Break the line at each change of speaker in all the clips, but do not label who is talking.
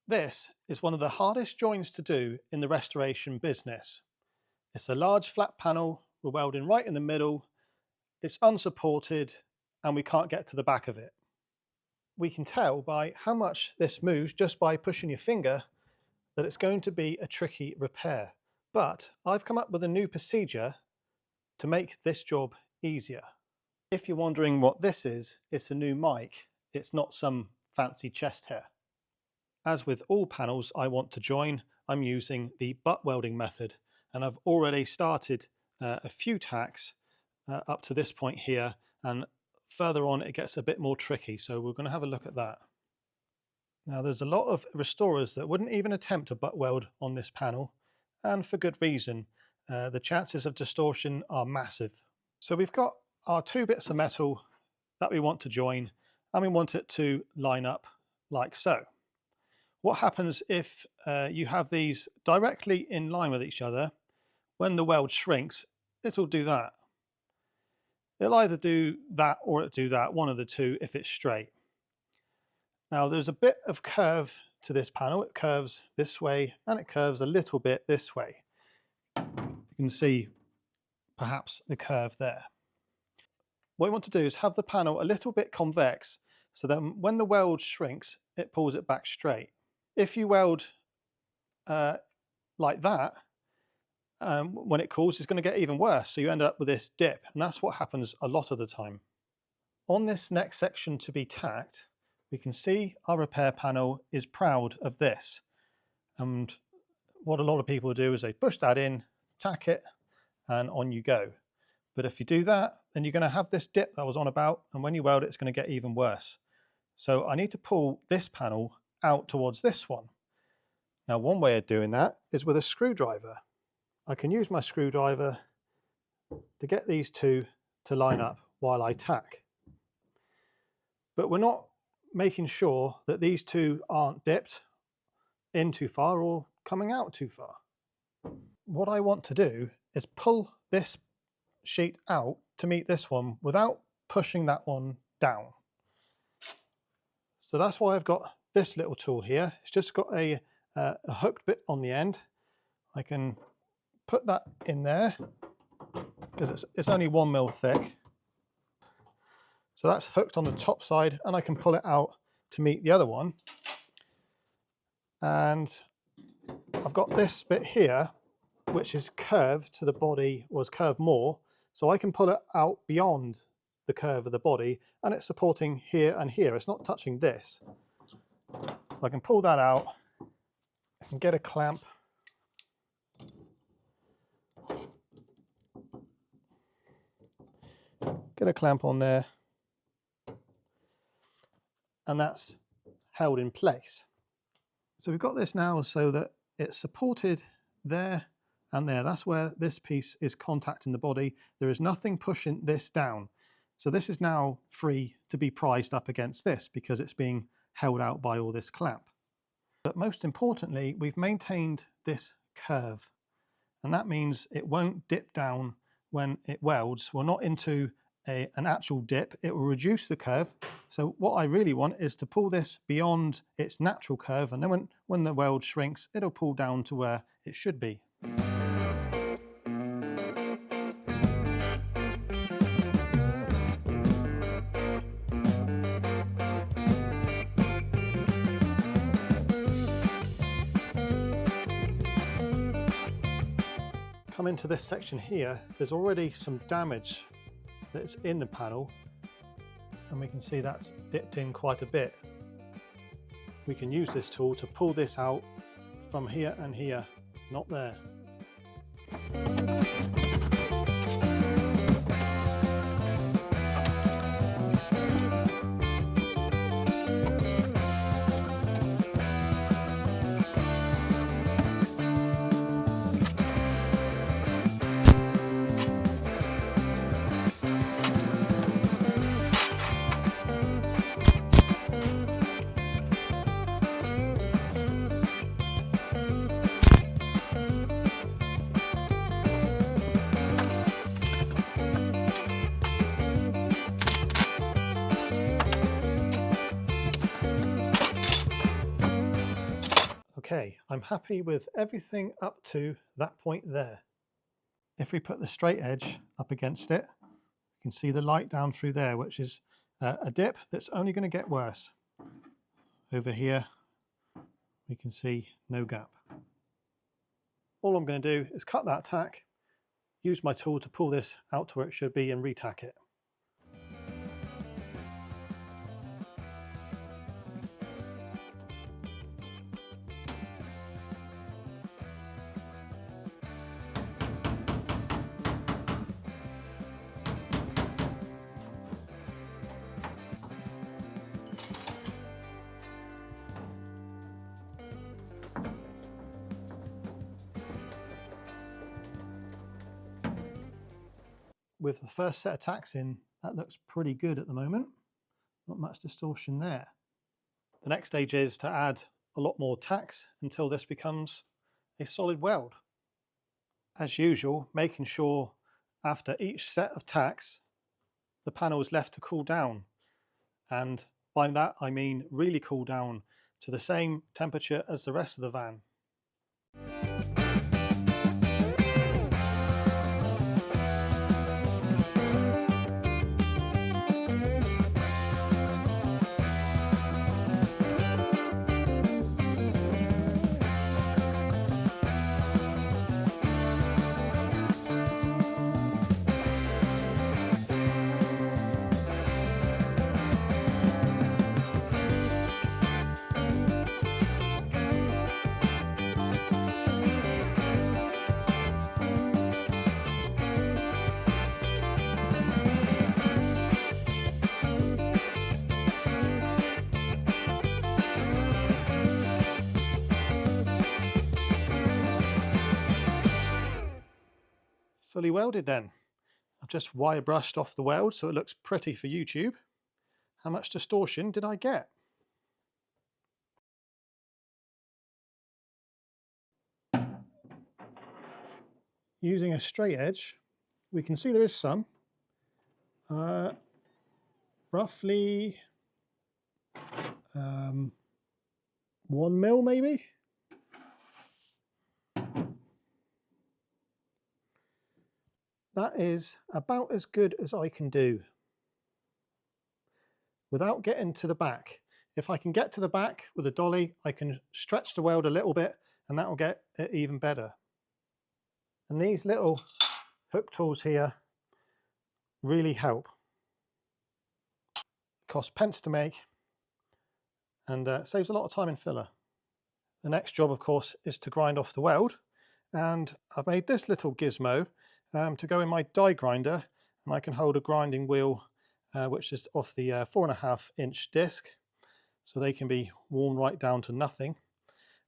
This is one of the hardest joins to do in the restoration business. It's a large flat panel, we're welding right in the middle, it's unsupported, and we can't get to the back of it. We can tell by how much this moves just by pushing your finger that it's going to be a tricky repair. But I've come up with a new procedure to make this job easier. If you're wondering what this is, it's a new mic. It's not some fancy chest hair. As with all panels I want to join, I'm using the butt welding method, and I've already started a few tacks up to this point here, and further on it gets a bit more tricky, so we're going to have a look at that. Now there's a lot of restorers that wouldn't even attempt a butt weld on this panel, and for good reason. The chances of distortion are massive. So we've got our two bits of metal that we want to join, and we want it to line up like so. What happens if you have these directly in line with each other? When the weld shrinks, it'll do that. It'll either do that or it'll do that, one of the two if it's straight. Now there's a bit of curve to this panel. It curves this way and it curves a little bit this way. You can see perhaps the curve there. What we want to do is have the panel a little bit convex so that when the weld shrinks, it pulls it back straight. If you weld like that, when it cools, it's going to get even worse. So you end up with this dip, and that's what happens a lot of the time. On this next section to be tacked, we can see our repair panel is proud of this. And what a lot of people do is they push that in, tack it, and on you go. But if you do that, then you're going to have this dip that I was on about, and when you weld it, it's going to get even worse. So I need to pull this panel out towards this one. Now one way of doing that is with a screwdriver. I can use my screwdriver to get these two to line up while I tack. But we're not making sure that these two aren't dipped in too far or coming out too far. What I want to do is pull this sheet out to meet this one without pushing that one down. So that's why I've got this little tool here. It's just got a hooked bit on the end. I can put that in there because it's only 1 mil thick. So that's hooked on the top side, and I can pull it out to meet the other one. And I've got this bit here, which is curved to the body, was curved more. So I can pull it out beyond the curve of the body, and it's supporting here and here. It's not touching this. So I can pull that out. I can get a clamp. Get a clamp on there. And that's held in place. So we've got this now so that it's supported there and there. That's where this piece is contacting the body. There is nothing pushing this down. So this is now free to be prized up against this because it's being held out by all this clamp. But most importantly, we've maintained this curve. And that means it won't dip down when it welds. We're not into an actual dip. It will reduce the curve. So what I really want is to pull this beyond its natural curve, and then when the weld shrinks, it'll pull down to where it should be. Come into this section here, there's already some damage that's in the panel, and we can see that's dipped in quite a bit. We can use this tool to pull this out from here and here, not there. Okay, I'm happy with everything up to that point there. If we put the straight edge up against it, you can see the light down through there, which is a dip that's only going to get worse. Over here, we can see no gap. All I'm going to do is cut that tack, use my tool to pull this out to where it should be and retack it. With the first set of tacks in, that looks pretty good at the moment. Not much distortion there. The next stage is to add a lot more tacks until this becomes a solid weld. As usual, making sure after each set of tacks, the panel is left to cool down. And by that, I mean really cool down to the same temperature as the rest of the van. Fully welded then. I've just wire brushed off the weld so it looks pretty for YouTube. How much distortion did I get? Using a straight edge, we can see there is some. Roughly 1 mil maybe. That is about as good as I can do without getting to the back. If I can get to the back with a dolly, I can stretch the weld a little bit and that will get it even better. And these little hook tools here really help. Cost pence to make and saves a lot of time in filler. The next job, of course, is to grind off the weld. And I've made this little gizmo to go in my die grinder, and I can hold a grinding wheel which is off the 4.5-inch disc, so they can be worn right down to nothing.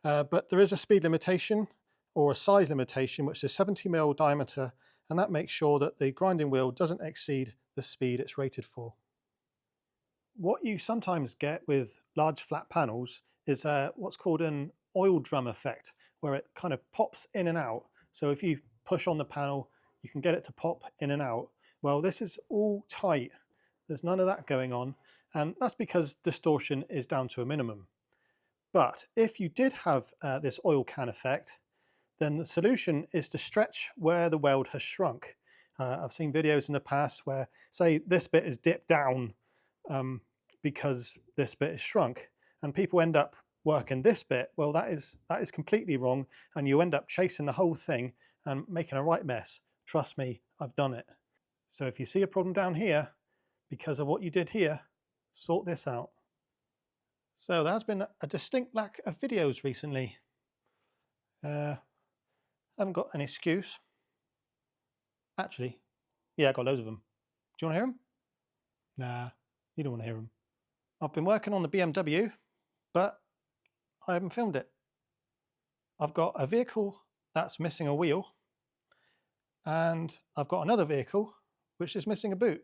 But there is a speed limitation or a size limitation, which is 70mm diameter, and that makes sure that the grinding wheel doesn't exceed the speed it's rated for. What you sometimes get with large flat panels is what's called an oil drum effect, where it kind of pops in and out. So if you push on the panel, you can get it to pop in and out. Well, this is all tight. There's none of that going on. And that's because distortion is down to a minimum. But if you did have this oil can effect, then the solution is to stretch where the weld has shrunk. I've seen videos in the past where, say, this bit is dipped down because this bit is shrunk, and people end up working this bit. Well, that is completely wrong, and you end up chasing the whole thing and making a right mess. Trust me, I've done it. So if you see a problem down here because of what you did here, sort this out. So there has been a distinct lack of videos recently. I haven't got an excuse. Actually, yeah, I got loads of them. Do you want to hear them? Nah, you don't want to hear them. I've been working on the BMW, but I haven't filmed it. I've got a vehicle that's missing a wheel, and I've got another vehicle which is missing a boot.